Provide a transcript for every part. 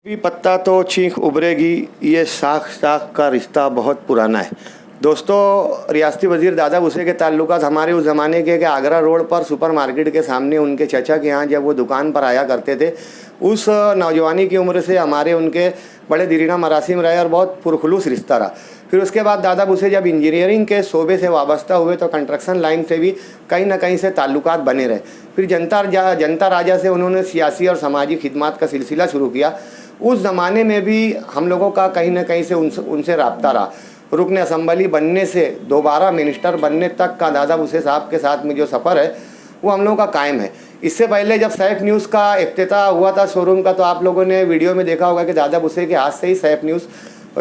भी पत्ता तो चीख उभरेगी, ये साख साख का रिश्ता बहुत पुराना है। दोस्तों, रियासती वजीर दादा भुसे के ताल्लुकात हमारे उस ज़माने के कि आगरा रोड पर सुपरमार्केट के सामने उनके चचा के यहाँ जब वो दुकान पर आया करते थे, उस नौजवानी की उम्र से हमारे उनके बड़े दीरीना मरासिम रहे और बहुत पुरखलूस रिश्ता रहा। फिर उसके बाद दादा भुसे जब इंजीनियरिंग के शोबे से वाबस्ता हुए तो कंस्ट्रक्शन लाइन से भी कहीं ना कहीं से ताल्लुकात बने रहे। फिर जनता राजा से उन्होंने सियासी और समाजी खिदमत का सिलसिला शुरू किया। उस ज़माने में भी हम लोगों का कहीं ना कहीं से उनसे रब्ता रहा। रुकन असम्बली बनने से दोबारा मिनिस्टर बनने तक का दादा भुसे साहब के साथ में जो सफ़र है वो हम लोगों का कायम है। इससे पहले जब सैफ न्यूज़ का इफ्तिताह हुआ था शोरूम का, तो आप लोगों ने वीडियो में देखा होगा कि दादा भुसे के हाथ से ही सैफ न्यूज़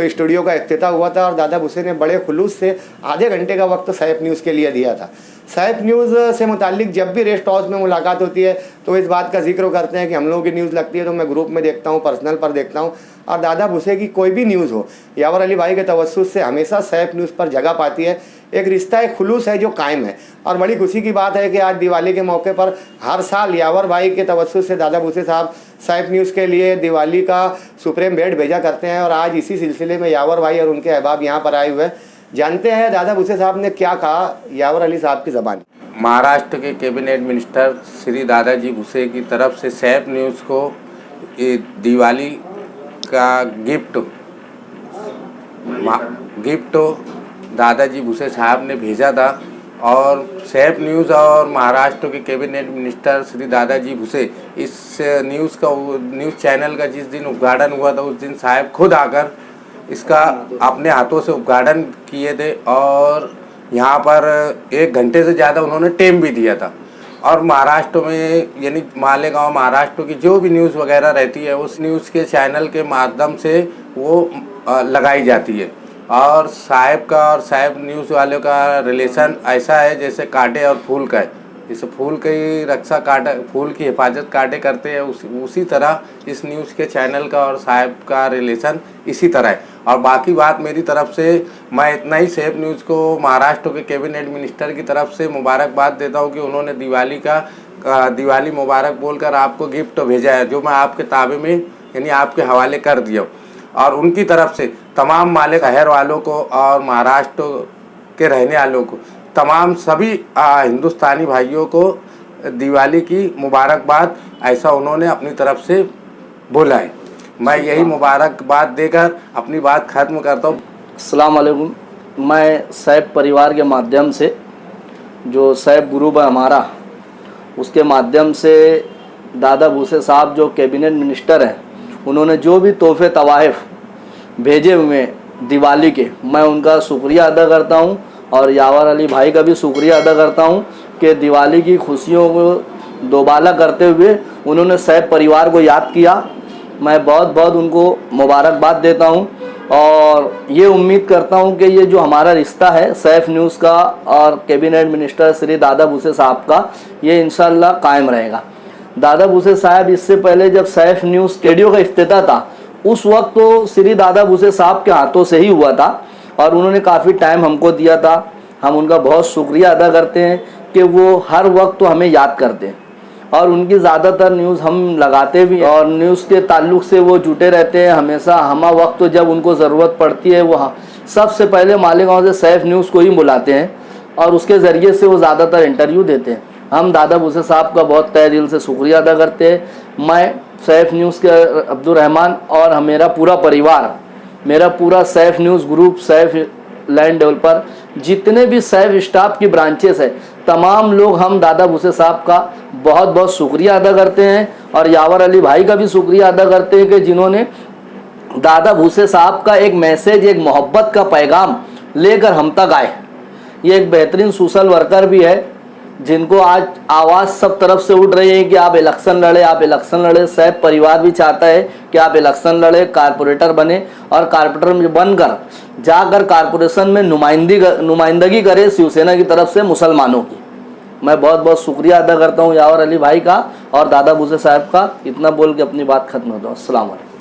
स्टूडियो का इफ्तिताह हुआ था और दादा भुसे ने बड़े खुलूस से आधे घंटे का वक्त सैफ न्यूज़ के लिए दिया था। सैफ न्यूज़ से मुतालिक जब भी रेस्ट हाउस में मुलाकात होती है तो इस बात का जिक्र करते हैं कि हम लोगों की न्यूज़ लगती है तो मैं ग्रुप में देखता हूँ, पर्सनल पर देखता हूँ, और दादा भुसे की कोई भी न्यूज़ हो यावर अली भाई के तवस्सुस से हमेशा सैफ न्यूज़ पर जगह पाती है। एक रिश्ता, एक खुलूस है जो कायम है। और बड़ी खुशी की बात है कि आज दिवाली के मौके पर हर साल यावर भाई के तवस्सुस से दादा भुसे साहब सैफ न्यूज़ के लिए दिवाली का सुप्रीम भेंट भेजा करते हैं। और आज इसी सिलसिले में यावर भाई और उनके अहबाब यहाँ पर आए हुए हैं। जानते हैं दादा भुसे साहब ने क्या कहा यावर अली साहब की ज़बान। महाराष्ट्र के कैबिनेट मिनिस्टर श्री दादाजी भुसे की तरफ से सैफ न्यूज़ को दिवाली का गिफ्ट दादाजी भुसे साहब ने भेजा था। और सैफ न्यूज़ और महाराष्ट्र के कैबिनेट मिनिस्टर श्री दादाजी भुसे इस न्यूज़ चैनल का जिस दिन उद्घाटन हुआ था उस दिन साहब खुद आकर इसका अपने हाथों से उद्घाटन किए थे और यहाँ पर 1 घंटे से ज़्यादा उन्होंने टाइम भी दिया था। और महाराष्ट्र में यानी मालेगांव महाराष्ट्र की जो भी न्यूज़ वगैरह रहती है उस न्यूज़ के चैनल के माध्यम से वो लगाई जाती है। और साहब का और साहब न्यूज़ वालों का रिलेशन ऐसा है जैसे कांटे और फूल का है। जैसे फूल की रक्षा फूल की हिफाजत कांटे करते हैं उसी तरह इस न्यूज़ के चैनल का और साहब का रिलेशन इसी तरह है। और बाकी बात मेरी तरफ से मैं इतना ही सैफ न्यूज़ को महाराष्ट्र के कैबिनेट मिनिस्टर की तरफ से मुबारकबाद देता हूं कि उन्होंने दिवाली मुबारक बोलकर आपको गिफ्ट भेजा है, जो मैं आपके ताबे में यानी आपके हवाले कर दिया। और उनकी तरफ से तमाम मालिक अहर वालों को और महाराष्ट्र के रहने वालों को तमाम सभी हिंदुस्तानी भाइयों को दिवाली की मुबारकबाद ऐसा उन्होंने अपनी तरफ से बोला है। मैं यही मुबारकबाद देकर अपनी बात ख़त्म करता हूँ। अस्सलाम वालेकुम। मैं सैफ परिवार के माध्यम से जो सैफ ग्रुप है हमारा, उसके माध्यम से दादा भुसे साहब जो कैबिनेट मिनिस्टर हैं, उन्होंने जो भी तोहफे तवाइफ भेजे हुए दिवाली के, मैं उनका शुक्रिया अदा करता हूं। और यावर अली भाई का भी शुक्रिया अदा करता हूं कि दिवाली की खुशियों को दोबाला करते हुए उन्होंने सैफ परिवार को याद किया। मैं बहुत बहुत उनको मुबारकबाद देता हूं और ये उम्मीद करता हूं कि ये जो हमारा रिश्ता है सैफ न्यूज़ का और कैबिनेट मिनिस्टर श्री दादा भुसे साहब का, ये इंशाल्लाह कायम रहेगा। दादा भुसे साहब इससे पहले जब सैफ न्यूज़ स्टूडियो का इफ्तिताह था उस वक्त तो श्री दादा भुसे साहब के हाथों से ही हुआ था और उन्होंने काफ़ी टाइम हमको दिया था। हम उनका बहुत शुक्रिया अदा करते हैं कि वो हर वक्त तो हमें याद करते हैं और उनकी ज़्यादातर न्यूज़ हम लगाते भी और न्यूज़ के ताल्लुक़ से वो जुटे रहते हैं हमेशा। हम वक्त तो जब उनको ज़रूरत पड़ती है वो सबसे पहले मालेगांव से सैफ न्यूज़ को ही बुलाते हैं और उसके ज़रिए से वो ज़्यादातर इंटरव्यू देते हैं। हम दादा भुसे साहब का बहुत तहे दिल से शुक्रिया अदा करते हैं। मैं सैफ न्यूज़ के अब्दुल रहमान और मेरा पूरा परिवार, मेरा पूरा Saif news group, Saif land developer, जितने भी सैफ स्टाफ की ब्रांचेस है, तमाम लोग हम दादा भुसे साहब का बहुत बहुत शुक्रिया अदा करते हैं। और यावर अली भाई का भी शुक्रिया अदा करते हैं कि जिन्होंने दादा भुसे साहब का एक मैसेज, एक मोहब्बत का पैगाम लेकर हम तक आए। ये एक बेहतरीन सोशल वर्कर भी है जिनको आज आवाज़ सब तरफ से उठ रही है कि आप इलेक्शन लड़े, आप इलेक्शन लड़े। सैफ परिवार भी चाहता है कि आप इलेक्शन लड़े, कारपोरेटर बने और कारपोरेटर बनकर जाकर कारपोरेशन में नुमाइंदगी करे शिवसेना की तरफ से मुसलमानों की। मैं बहुत बहुत शुक्रिया अदा करता हूँ यावर अली भाई का और दादा भुसे साहब का। इतना बोल के अपनी बात खत्म होता हूँ। अस्सलाम वालेकुम।